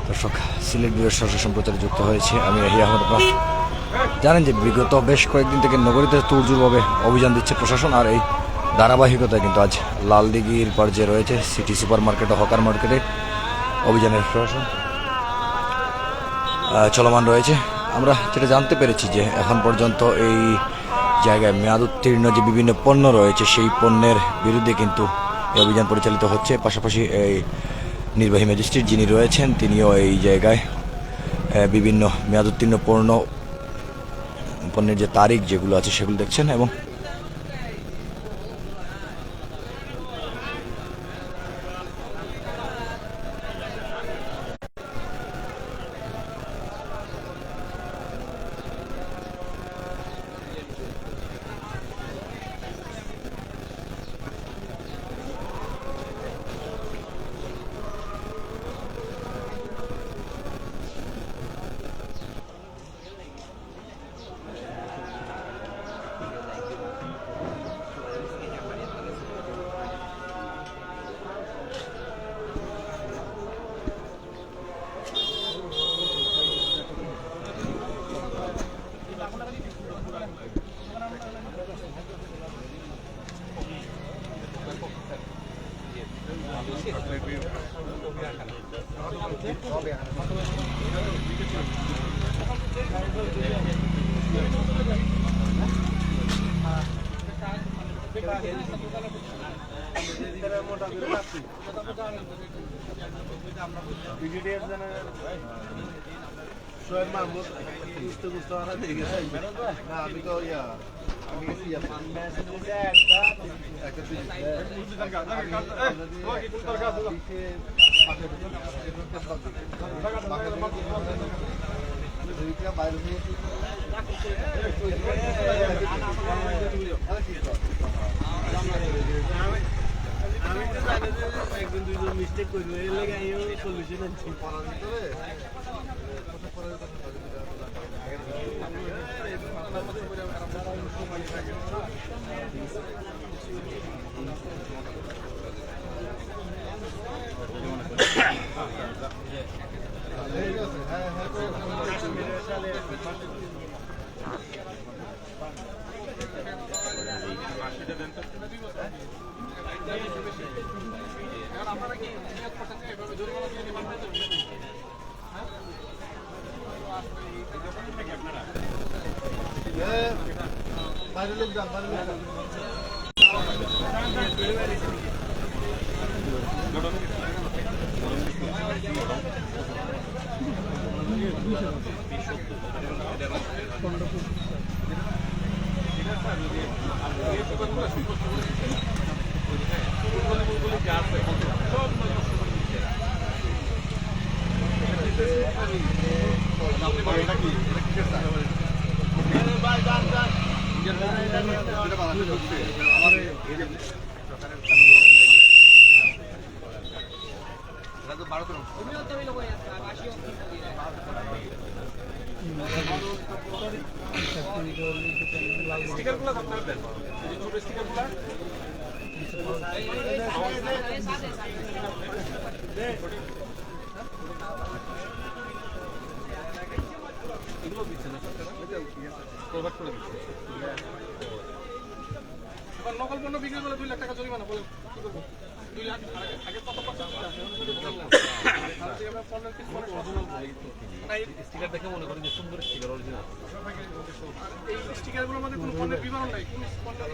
দর্শক, সিলেট বিভাগের সরাসরি সম্প্রচারে যুক্ত হয়েছে আমি রাহি আহমদ। জানেন যে বিগত বেশ কয়েকদিন থেকে নগরীতে তুরজুরভাবে অভিযান দিচ্ছে প্রশাসন, আর এই ধারাবাহিকতায় কিন্তু আজ লালদিঘির পর যে রয়েছে সিটি সুপার মার্কেট ও হকার মার্কেটে অভিযানের প্রশাসন চলমান রয়েছে। আমরা যেটা জানতে পেরেছি যে এখন পর্যন্ত এই জায়গায় মেয়াদ উত্তীর্ণ যে বিভিন্ন পণ্য রয়েছে সেই পণ্যের বিরুদ্ধে কিন্তু এই অভিযান পরিচালিত হচ্ছে। পাশাপাশি এই নির্বাহী ম্যাজিস্ট্রেট যিনি রয়েছেন তিনিও এই জায়গায় বিভিন্ন মেয়াদ উত্তীর্ণ পণ্যের যে তারিখ যেগুলো আছে সেগুলো দেখছেন। এবং শোয়েব মাহমুদ বুঝতে আমি তো আমি একজন দুইজন মিস্টেক করবো এর লেগে সলিউশন আনছি আপনারা কি নিয়োগ করতেছেন এভাবে জরিমানা দিয়ে নিবেন বাইরে লোক যান বাইরে লোক স্টিকারগুলো আপনারা দেন ছোট স্টিকারগুলো এগুলো দিচ্ছে না প্রভাব করে দিচ্ছে। এবার নকল পণ্য বিক্রি করে 2 লাখ টাকা জরিমানা বলে কি করবো? 2 লাখ আগে কত স্টিকার দেখে মনে করেন যে সুন্দর স্টিকার অরিজিনাল। এই স্টিকারগুলোর মধ্যে কোনো পণ্যের বিবরণ নাই, কোন পণ্যের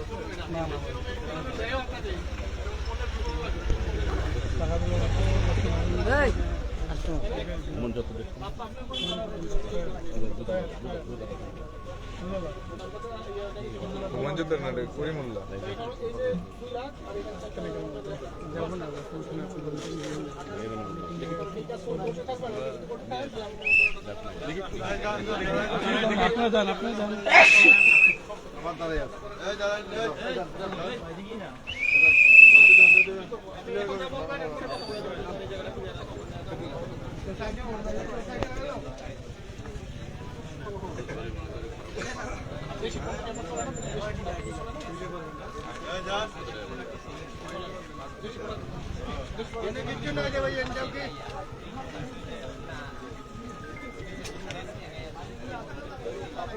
করিমুল্লাহ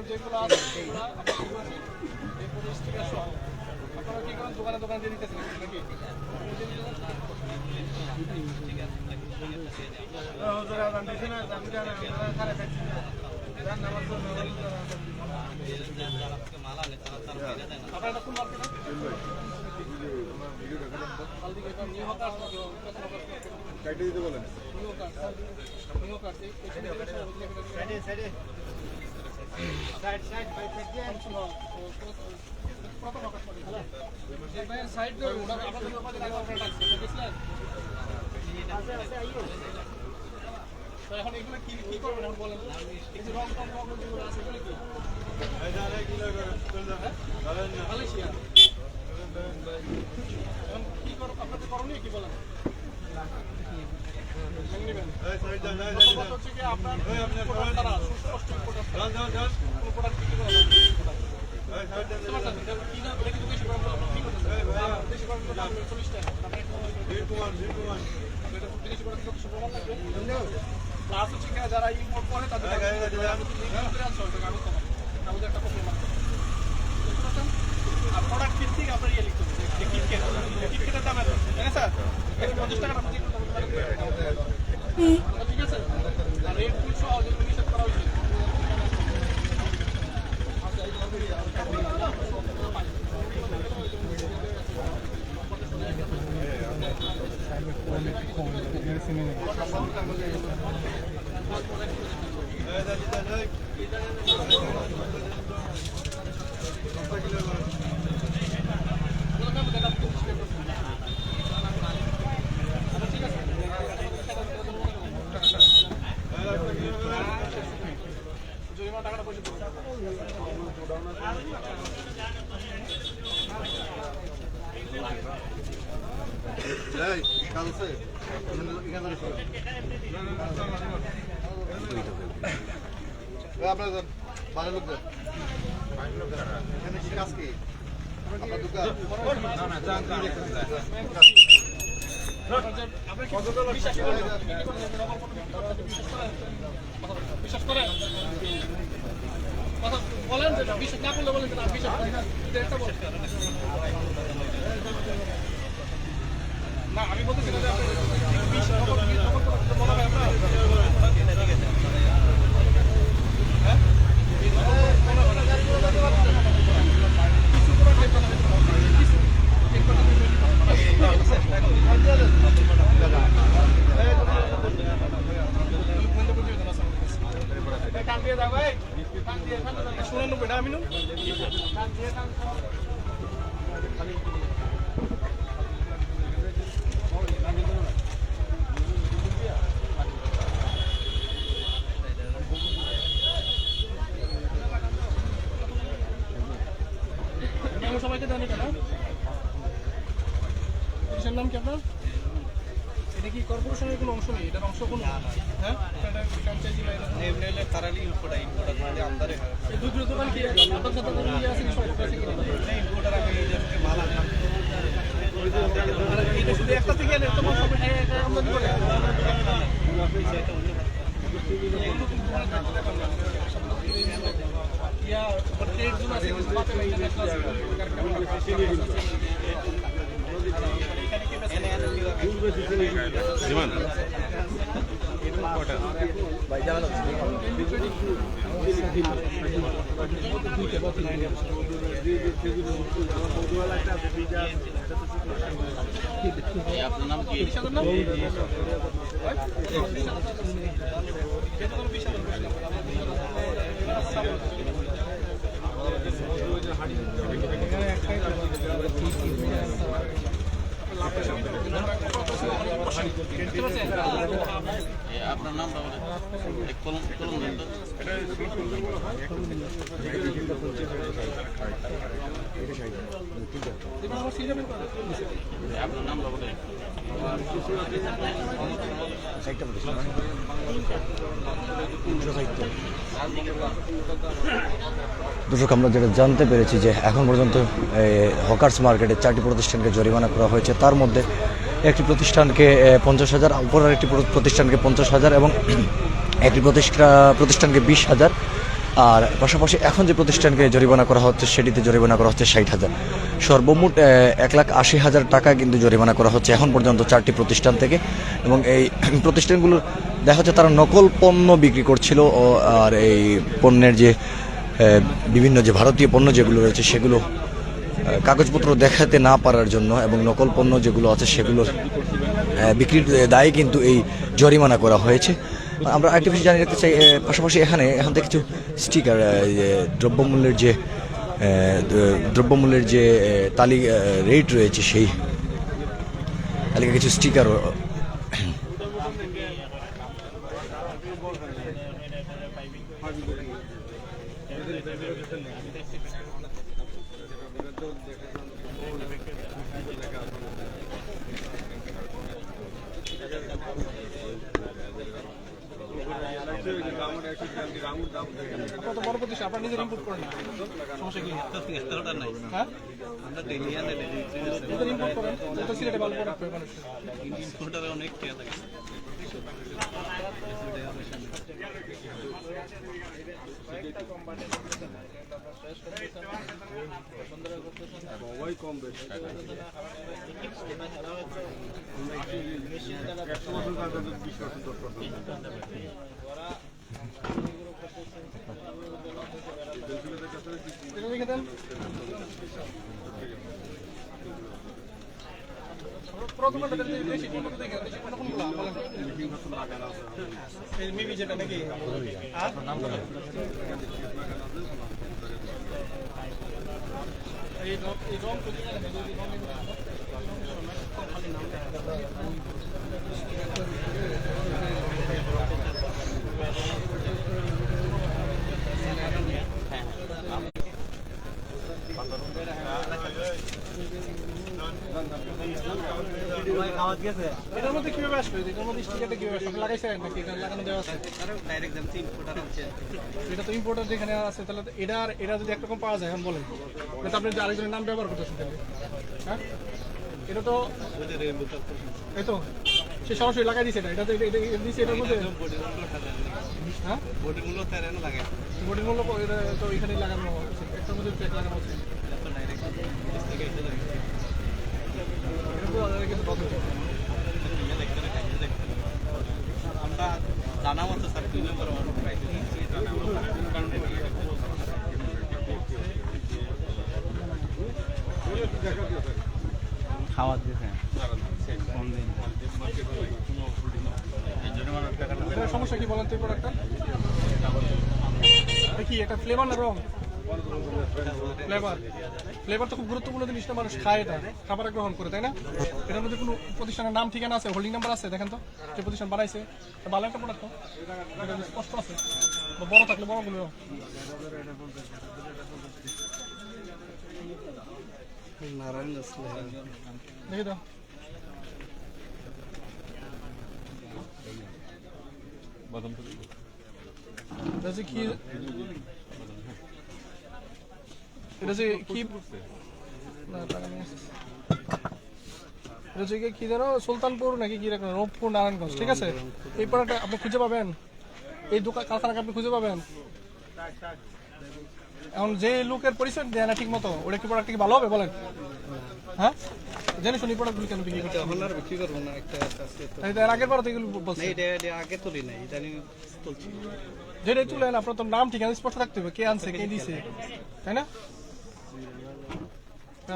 যেগুলো আছে সেগুলো এই 25 টাকা সহ আপনারা কি করেন দোকানে দোকানে দিয়ে দিতেছেন নাকি আপনারা কোন মার্কেট এখন এগুলো কি করবেন এখন বলেন কিছু রং টং যেগুলো আছে এগুলো কি মালয়েশিয়া এখন কি করো আপনাদের করণীয় কি বলেন হচ্ছে কি আপনার তারা সুস্পষ্ট প্রোডাক্ট বিক্রি করা প্লাস হচ্ছে কি যারা ইম্পোর্ট করে তাদের আর প্রোডাক্ট ভিত্তিক আপনার ইয়ে লিখতে হবে কিটকেটের দাম এত তাই না স্যার 50 টাকা ঠিক আছে আর রেট ফুল সহ যেগুলো নিষেধ করা হয়েছে টাকাটা পয়সা আপনার বাড়ির লোক এখানে কাজ কি আপনার দোকান বিশ্বাস করেন কথা বলেন যে বিশ্বাস না করলে বলেন যে না বিশ্বাস করেন না আমি বলতেছি না যে মনে হয় আপনার সবাইকে জানি কেন এটার নাম কি আপনার এটা কি কর্পোরেশনের কোনো অংশ নেই এটার অংশ কোনো হ্যাঁ এটা ফ্র্যাঞ্চাইজি বা এটা তারালি ইম্পোর্টার আমদারে এই দুটো দোকান কি আপনার সাথে নিয়ে আছে কি সম্পর্ক আছে কি না ইম্পোর্টার আমি এই যে মাল আনলাম এটা শুধু একটা থেকে এনে তো সব এটা আমদানি করে या प्रत्येक जून असे बात इंटरनॅशनल जीवन भाई जाना आपलं नाम की আপনার নাম এক কলম কলম দেন আপনার নাম বলেন দর্শক আমরা যেটা জানতে পেরেছি যে এখন পর্যন্ত হকার্স মার্কেটে 4টি প্রতিষ্ঠানকে জরিমানা করা হয়েছে তার মধ্যে একটি প্রতিষ্ঠানকে 50,000 অপর একটি প্রতিষ্ঠানকে 50,000 এবং একটি প্রতিষ্ঠানকে 20,000 আর পাশাপাশি এখন যে প্রতিষ্ঠানকে জরিমানা করা হচ্ছে সেটিতে জরিমানা করা হচ্ছে 60,000। সর্বমোট 1,80,000 টাকা কিন্তু জরিমানা করা হচ্ছে এখন পর্যন্ত 4টি প্রতিষ্ঠান থেকে। এবং এই প্রতিষ্ঠানগুলোর দেখা যাচ্ছে তারা নকল পণ্য বিক্রি করছিল আর এই পণ্যের যে বিভিন্ন যে ভারতীয় পণ্য যেগুলো রয়েছে সেগুলো কাগজপত্র দেখাতে না পারার জন্য এবং নকল পণ্য যেগুলো আছে সেগুলোর বিক্রির দায়ে কিন্তু এই জরিমানা করা হয়েছে। আমরা আরেকটি বিষয় জানিয়ে রাখতে চাই, পাশাপাশি এখন থেকে কিছু স্টিকার দ্রব্যমূল্যের যে তালিকা রেট রয়েছে সেই তালিকা কিছু স্টিকার কত বড় প্রতিষ্ঠান আপনারা নিজের ইম্পোর্ট করেন না, সমস্যা কি? হ্যাঁ নিজের ইম্পোর্ট করেন, তো সিলেটে ভালো প্রোডাক্ট পায় মানুষ। এটা লিখে দেন। প্রথমটা বেশি কোনটা দেখে বেশি কোনগুলো বলেন। এই মিমি যেটা নাকি এই রং তো এটার মধ্যে কিভাবে আসবে? এটার মধ্যে স্টিকারটা কিভাবে আসবে? লাগাইছে নাকি এটা লাগানো দেওয়া আছে? এটা তো ইম্পোর্টার যেখানে আছে, তাহলে এটা যদি একরকম পাওয়া যায় এখন বলেন, তাহলে আপনি আরেকজনের নাম ব্যবহার করতেছেন তাহলে। হ্যাঁ এটা তো এই তো সে সরাসরি লাগাই দিছে এটা দিচ্ছে এটার মধ্যে। হ্যাঁ বোর্ডিং মূল্য এটা তো এখানেই লাগানো হচ্ছে, একটার মধ্যে ট্যাগ লাগানো হচ্ছে। আমরা জানা মতো স্যার 2 নম্বর খাওয়া দিয়েছে সমস্যা কি বলেন তো? প্রোডাক্টটা কি একটা ফ্লেভার না রং? ফ্লেভার তো খুব গুরুত্বপূর্ণ জিনিস না, মানুষ খায় এটা, খাবার গ্রহণ করে, তাই না? এটার মধ্যে কোনো প্রতিষ্ঠানের নাম ঠিকানা আছে, হোল্ডিং নাম্বার আছে? দেখেন তো যে প্রতিষ্ঠান বানাইছে, ভালো একটা প্রোডাক্ট তো, এটা স্পষ্ট আছে, বড় থাকলে বড়গুলো দেখি তো। কি এটা যে কি কি জানো সুলতানপুর নাকি কি রকম রূপপুর নারায়ণগঞ্জ, ঠিক আছে? এই প্রোডাক্টটা আপনি খুঁজে পাবেন, এই দোকান কারখানাকে আপনি খুঁজে পাবেন। এখন যে লোকের পরিচয় দেয় না ঠিক মতো, ওটা কি প্রোডাক্ট কি ভালো হবে বলেন? হ্যাঁ জানি শুনি প্রোডাক্টগুলো কেন বিক্রি করতে এখন আর বিক্রি করবো না, একটা আছে তো এর আগের বার তো এগুলো বলছি এটা আগে তুলি নাই, ইদানিং তুলছি। যেটাই তুলে না আপনার তো নাম ঠিকানা স্পষ্ট থাকতে হবে, কে আনছে কে দিছে, তাই না?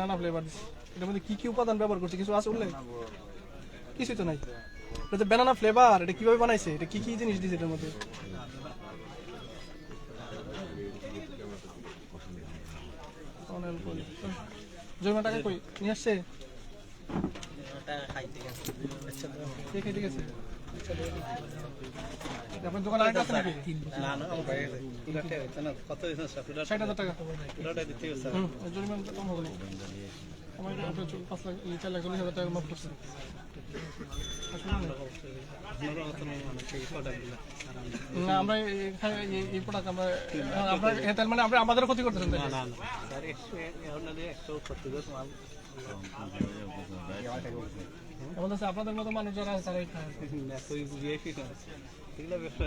না ফ্লেভার দিচ্ছে, এটার মধ্যে কি কি উপাদান ব্যবহার করছে কিছু আছে উল্লেখ? কিছুই তো নাই। এটা ব্যানানা ফ্লেভার, এটা কিভাবে বানাইছে, এটা কি কি জিনিস দিছে এটার মধ্যে? জরিমানা টাকা কই নিয়ে আসছে? ঠিক আছে আপনার দোকান আরেকটা আছে নাকি? না না আমার বাইরে পুরাটা হইছে না, কত হইছে স্যার? 60,000 টাকা পুরাটা দিতে হবে স্যার। জরিমানা কম হবে না, আমার এটা 5 লাখ 4 লাখ 40,000 টাকা মাফ করছে। না আমরা এখানে এই প্রোডাক্ট আমরা তার মানে আমরা আমাদের ক্ষতি করতেছেন? না না স্যার, এখন 170 মাল আমাদের আপনাদের মতো মানুষ যারা আছে তারাই খায়। এগুলো ব্যবসা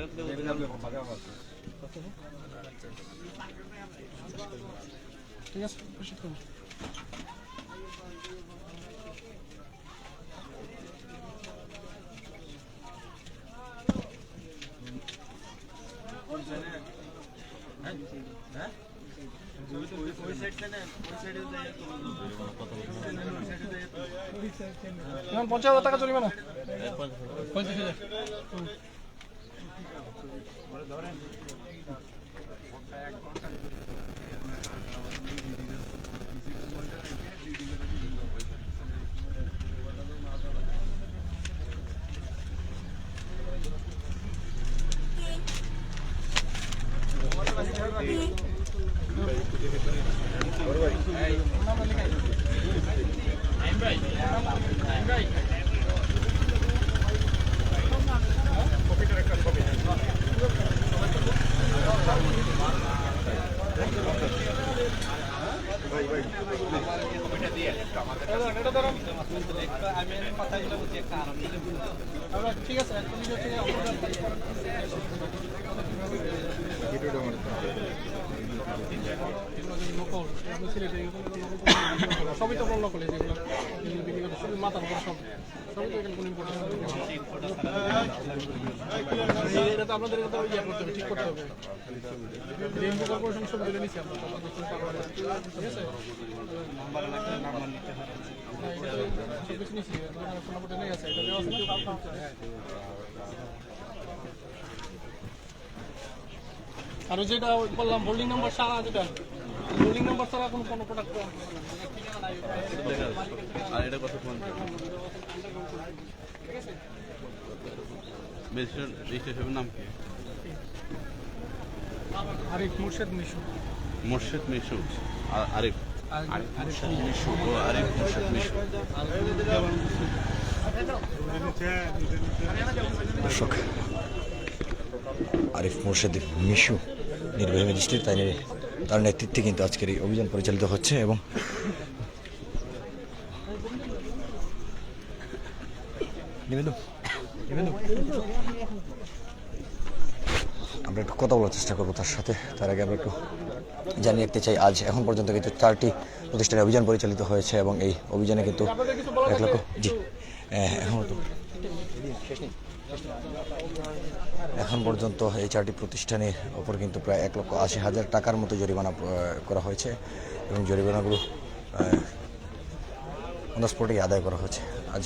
ঠিক আছে প্রসিদ্ধ করুন। এখন 50,000 টাকা জরিমানা 50,000। ঠিক আছে একটা বিষয় সবই তো বন্ধ করে যেগুলো বিক্রি করতে শুধু মাথার উপর সব সবই তো এখানে কোনো ইম্পর্টেন্ট এটা তো আপনাদের তো ইয়ে করতে হবে ঠিক করতে হবে রেঞ্জ কর্পোরেশন সব বলে নিচ্ছি আমরা ঠিক আছে সব কিছু নিচ্ছি ফোন নাম্বারটা নেই আছে এটা দেওয়া আছে আর যেটা বললাম হোল্ডিং নাম্বার ছাড়া যেটা হোল্ডিং নাম্বার ছাড়া কোনো প্রোডাক্ট আর এটা কত ফোন রেজিস্ট্রেশনের নাম কি? আরিফ মুর্শেদ মিশু মোর্শেদ মিশু আরিফ মিশু ও আরিফ মোর্শেদ মিশু। দর্শক আরিফ মোর্শেদ মিশু নির্বাহী ম্যাজিস্ট্রেট তার নেতৃত্বে কিন্তু আজকের এই অভিযান পরিচালিত হচ্ছে এবং আমরা একটু কথা বলার চেষ্টা করবো তার সাথে। তার আগে আমরা একটু জানিয়ে রাখতে চাই আজ এখন পর্যন্ত কিন্তু 4টি প্রতিষ্ঠানে অভিযান পরিচালিত হয়েছে এবং এই অভিযানে কিন্তু 1 লক্ষ এখন পর্যন্ত এই 4টি প্রতিষ্ঠানের ওপর কিন্তু প্রায় 1,80,000 টাকার মতো জরিমানা করা হয়েছে এবং জরিমানাগুলো অন দ্য স্পটেই আদায় করা হয়েছে আজ।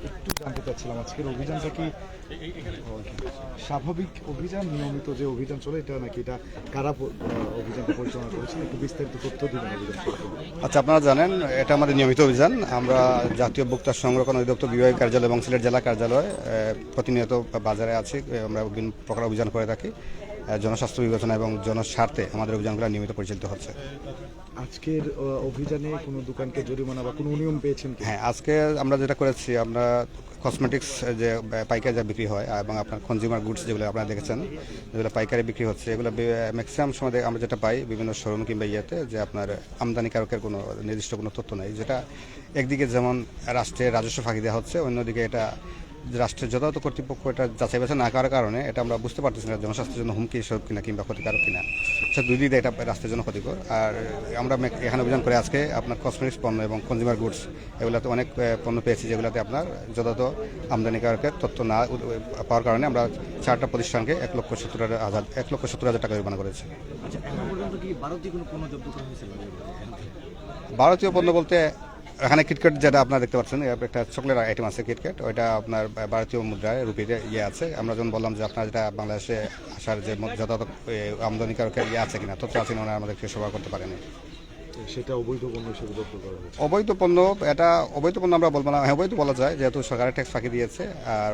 একটু জানতে চাচ্ছিলাম আজকের অভিযানটা কি স্বাভাবিক অভিযান, নিয়মিত যে অভিযান চলে এটা নাকি এটা কারা অভিযানটা পরিচালনা করেছেন, একটু বিস্তারিত তথ্য দিবেন অভিযান সম্পর্কে। আচ্ছা, আপনারা জানেন এটা আমাদের নিয়মিত অভিযান। আমরা জাতীয় ভোক্তা সংরক্ষণ অধিদপ্তর বিভাগীয় কার্যালয় এবং সিলেট জেলা কার্যালয় প্রতিনিয়ত বাজারে আছি। আমরা বিভিন্ন প্রকার অভিযান করে থাকি। জনস্বাস্থ্য বিবেচনা এবং জনস্বার্থে আমাদের অভিযানগুলো নিয়মিত পরিচালিত হচ্ছে। আজকের অভিযানে কোনো দোকানকে জরিমানা বা কোনো নিয়ম পেয়েছেন কি? হ্যাঁ, আজকে আমরা যেটা করেছি, আমরা কসমেটিক্স যে পাইকারি যা বিক্রি হয় এবং আপনার কনজিউমার গুডস যেগুলো আপনারা দেখেছেন যেগুলো পাইকারি বিক্রি হচ্ছে, এগুলো ম্যাক্সিমাম সময় আমরা যেটা পাই বিভিন্ন শোরুম কিংবা ইয়েতে যে আপনার আমদানিকারকের কোনো নির্দিষ্ট কোনো তথ্য নেই, যেটা একদিকে যেমন রাষ্ট্রের রাজস্ব ফাঁকি দেওয়া হচ্ছে, অন্যদিকে এটা রাষ্ট্রের যথাযথ কর্তৃপক্ষ এটা যাচাই বাছাই না করার কারণে এটা আমরা বুঝতে পারতেছি না জনস্বাস্থ্যের জন্য হুমকি স্বরূপ কিনা কিংবা ক্ষতিকারক কিনা। সে দুই দিকে এটা রাষ্ট্রের জন্য ক্ষতিকর। আর আমরা এখানে অভিযান করে আজকে আপনার কসমেটিক্স পণ্য এবং কনজিউমার গুডস এগুলোতে অনেক পণ্য পেয়েছি যেগুলোতে আপনার যথাযথ আমদানিকারকের তথ্য না পাওয়ার কারণে আমরা 4টা প্রতিষ্ঠানকে 1,70,000 টাকা জরিমানা করেছি। ভারতীয় পণ্য বলতে এখানে কিটক্যাট যেটা আপনারা দেখতে পাচ্ছেন, একটা চকলেট আইটেম আছে কিটক্যাট, ওইটা আপনার ভারতীয় মুদ্রায় রুপিতে আছে। আমরা যখন বললাম যে আপনার যেটা বাংলাদেশে আসার যে যথাযথ আমদানিকারকের আছে কিনা, তথ্য আছে কিনা, ওনারা আমাদেরকে সরবরাহ করতে পারেনি। সেটা অবৈধ পণ্য হিসেবে জব্দ করা হয়েছে। অবৈধ পণ্য, এটা অবৈধ পণ্য আমরা বলবো না, অবৈধ বলা যায় যেহেতু সরকারের ট্যাক্স ফাঁকি দিয়েছে। আর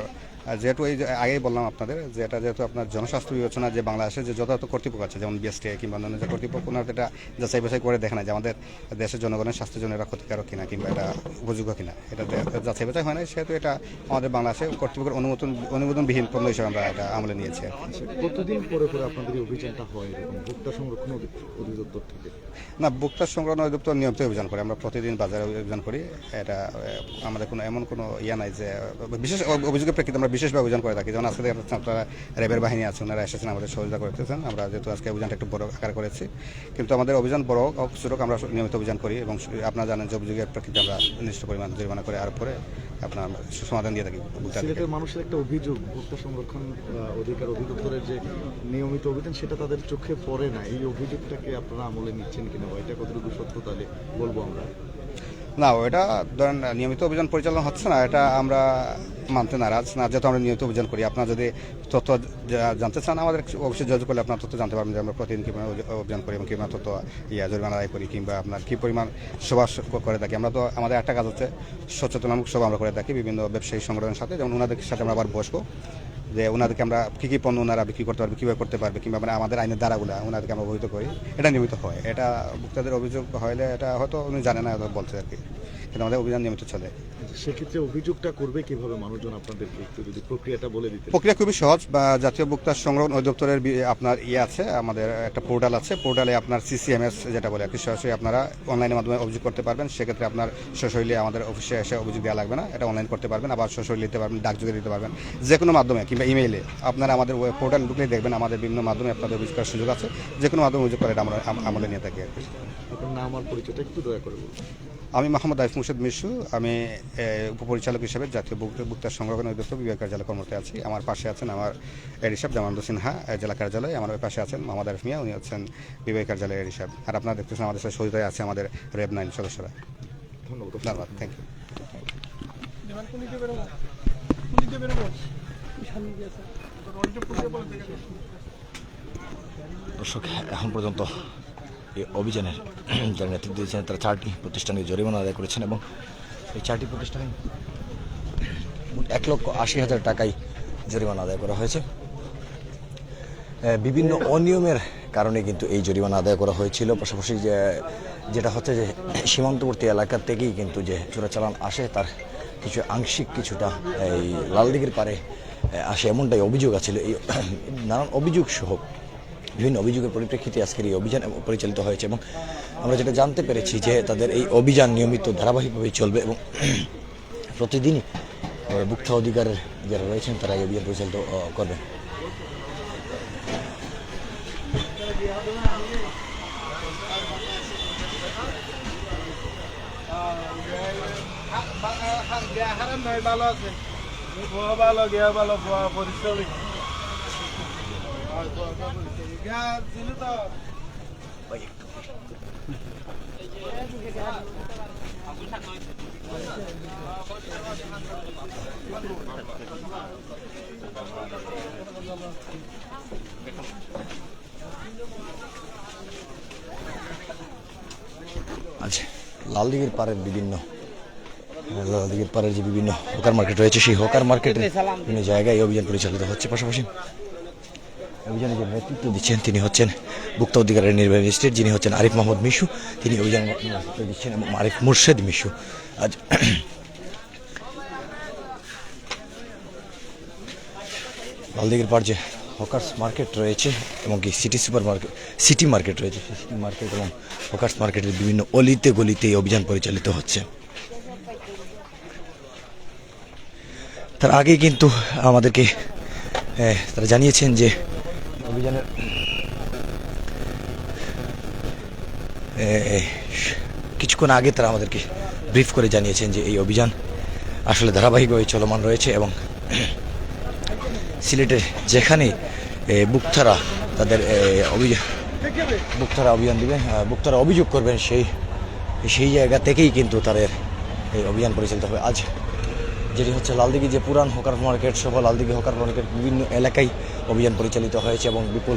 যেহেতু এই যে আগেই বললাম আপনাদের যে এটা যেহেতু আপনার জনস্বাস্থ্য বিবেচনা যে বাংলাদেশের যে যথাযথ কর্তৃপক্ষ আছে যেমন বিএসটিআই কিংবা অন্যান্য যে কর্তৃপক্ষ ওনারা এটা যাচাই বাছাই করে দেখে না যে আমাদের দেশের জনগণের স্বাস্থ্যের জন্য এটা ক্ষতিকারক কিনা কিংবা এটা উপযোগ্য কিনা এটা যাচাই বাছাই হয় না, সেহেতু এটা আমাদের বাংলাদেশে কর্তৃপক্ষের অনুমোদনবিহীন পণ্য হিসেবে আমরা এটা আমলে নিয়েছি। কতদিন পরে পরে আপনাদের এই অভিযানটা হয় এরকম ভোক্তা সংরক্ষণ অধিদপ্তর থেকে? না, ভোক্তা সংরক্ষণ অধিদপ্তর নিয়মিত অভিযান করে, আমরা প্রতিদিন বাজারে অভিযান করি। এটা আমাদের কোনো এমন কোনো ইয়া নাই যে বিশেষ অভিযোগের প্রেক্ষিতে আমরা বিশেষভাবে অভিযান করে থাকি। যেমন আজকে আপনারা র্যাবের বাহিনী আছে, ওনারা এসেছেন আমাদের সহযোগিতা করতেছেন। আমরা যেহেতু আজকে অভিযানটা একটু বড় আকার করেছি, কিন্তু আমাদের অভিযান বড় হোক ছোট হোক আমরা নিয়মিত অভিযান করি এবং আপনারা জানেন যে অভিযোগের প্রেক্ষিতে আমরা নির্দিষ্ট পরিমাণ জরিমানা করে আর পরে আপনার সমাধান দিয়ে থাকি। সিলেটের মানুষের একটা অভিযোগ ভোক্তা সংরক্ষণ অধিকার অধিদপ্তরের যে নিয়মিত অভিযান সেটা তাদের চোখে পড়ে না, এই অভিযোগটাকে আপনারা আমলে নিচ্ছেন কিনা বা এটা কতটুকু সত্য তাহলে বলবো আমরা? না, ওটা ধরেন নিয়মিত অভিযান পরিচালনা হচ্ছে না, এটা আমরা মানতে নারাজ না, যেহেতু আমরা নিয়মিত অভিযান করি। আপনারা যদি তথ্য জানতে চান আমাদের অবশ্যই যোগাযোগ করলে আপনার তথ্য জানতে পারবেন যে আমরা প্রতিদিন কীভাবে অভিযান করি এবং কীভাবে তথ্য জরিমানা আদায় করি কিংবা আপনার কী পরিমাণ সভা করে থাকি। আমরা তো আমাদের একটা কাজ হচ্ছে সচেতনামূলক সভা আমরা করে থাকি বিভিন্ন ব্যবসায়ী সংগঠনের সাথে, যেমন ওনাদের সাথে আমরা আবার বসবো যে ওনাদেরকে আমরা কী কী পণ্য ওনারা বিক্রি করতে পারবে, কীভাবে করতে পারবে কিংবা মানে আমাদের আইনের দ্বারাগুলো ওনাদেরকে আমরা অবহিত করি। এটা নিয়মিত হয়, এটা ভোক্তাদের অভিযোগ হলে এটা হয়তো উনি জানেন না বলতে আর কি, কিন্তু আমাদের অভিযান নিয়মিত চলে। সেক্ষেত্রে অভিযোগটা করবে কিভাবে মানুষজন আপনাদেরকে একটু যদি প্রক্রিয়াটা বলে দিতে? প্রক্রিয়া খুবই সহজ। বা জাতীয় ভোক্তা সংরক্ষণ অধিদপ্তরের আপনার আছে, আমাদের একটা পোর্টাল আছে, পোর্টালে আপনার সিসিএমএস যেটা বলে আর কি, সরাসরি আপনারা অনলাইনের মাধ্যমে অভিযোগ করতে পারবেন। সেক্ষেত্রে আপনার সশরীরে আমাদের অফিসে এসে অভিযোগ দেওয়া লাগবে না, এটা অনলাইন করতে পারবেন। আবার সশরীরে দিতে পারবেন, ডাকযোগে দিতে পারবেন, যে কোনো মাধ্যমে কিংবা ইমেইলে আপনারা আমাদের পোর্টাল ঢুকলে দেখবেন আমাদের বিভিন্ন মাধ্যমে আপনাদের অভিযোগ করার সুযোগ আছে। যে কোনো মাধ্যমে অভিযোগ করে এটা আমরা আমলে নিয়ে থাকি আর কি। আপনার নাম আর পরিচয়টা একটু দয়া করে বলুন। আমি মোহাম্মদ আরিফ মুর্শিদ মিশু, আমি উপপরিচালক হিসেবে জাতীয় ভোক্তা সংরক্ষণ অধিদপ্তর বিভাগ কার্যালয় কর্মরত আছি। আমার পাশে আছেন আমার এর হিসাব জামানন্দ সিনহা জেলা কার্যালয়, আমার পাশে আছেন মোহাম্মদ আরিফ মিয়া, উনি হচ্ছেন বিভাগ কার্যালয়ের এর হিসাব। আর আপনারা দেখতেছেন আমাদের সাথে সহযোগিতায় আছে আমাদের র্যাব 9 সদস্যরা। ধন্যবাদ, থ্যাংক ইউ। দর্শক, এখন পর্যন্ত এই অভিযানের যারা নেতৃত্ব দিয়েছেন তারা 4টি প্রতিষ্ঠানকে জরিমানা আদায় করেছেন এবং এই 4টি প্রতিষ্ঠানে 1,80,000 টাকাই জরিমানা আদায় করা হয়েছে। বিভিন্ন অনিয়মের কারণে কিন্তু এই জরিমানা আদায় করা হয়েছিল। পাশাপাশি যেটা হচ্ছে যে সীমান্তবর্তী এলাকা থেকেই কিন্তু যে চোরাচালান আসে তার কিছু আংশিক কিছুটা এই লালদিঘির পারে আসে, এমনটাই অভিযোগ আছে। এই নানান অভিযোগ সহ বিভিন্ন অভিযোগের পরিপ্রেক্ষিতে আজকের এই অভিযান পরিচালিত হয়েছে এবং আমরা যেটা জানতে পেরেছি যে তাদের এই অভিযান নিয়মিত ধারাবাহিকভাবে চলবে এবং প্রতিদিনই ভোক্তা অধিকারের যারা রয়েছেন তারা এই অভিযান পরিচালিত করবে। ভালো আছে, ভালো গিয়া ভালো পরিশ্রম আচ্ছা, লালদিঘির পাড়ের যে বিভিন্ন হকার মার্কেট রয়েছে সেই হকার মার্কেটের বিভিন্ন জায়গায় এই অভিযান পরিচালিত হচ্ছে। পাশাপাশি অভিযানে যে নেতৃত্ব দিচ্ছেন তিনি হচ্ছেন ভোক্তা অধিকারের নির্বাহী ম্যাজিস্ট্রেট, যিনি হচ্ছেন আরিফ মাহমুদ মিশু, তিনি অভিযানে নেতৃত্ব দিচ্ছেন, এবং আরিফ মুর্শেদ মিশু। আজ লালদিঘির পাড় যে হকার্স মার্কেট রয়েছে এবং কি সিটি মার্কেট রয়েছে, সেই সিটি মার্কেট এবং হকার্স মার্কেটের বিভিন্ন অলিতে গলিতে এই অভিযান পরিচালিত হচ্ছে। তার আগে কিন্তু আমাদেরকে তারা জানিয়েছেন যে অভিযানের কিছুক্ষণ আগে তারা আমাদেরকে ব্রিফ করে জানিয়েছেন যে এই অভিযান আসলে ধারাবাহিকভাবে চলমান রয়েছে এবং সিলেটের যেখানে ভোক্তারা তাদের অভিযান দিবেন, ভোক্তারা অভিযোগ করবেন সেই জায়গা থেকেই কিন্তু তাদের এই অভিযান পরিচালিত হবে। আজ যেটি হচ্ছে লালদিঘি যে পুরান হকার মার্কেট সহ লালদিঘি হকার মার্কেট বিভিন্ন এলাকায় অভিযান পরিচালিত হয়েছে এবং বিপুল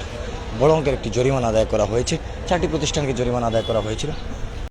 বড় অঙ্কের একটি জরিমানা আদায় করা হয়েছে। 4টি প্রতিষ্ঠানকে জরিমানা আদায় করা হয়েছিল।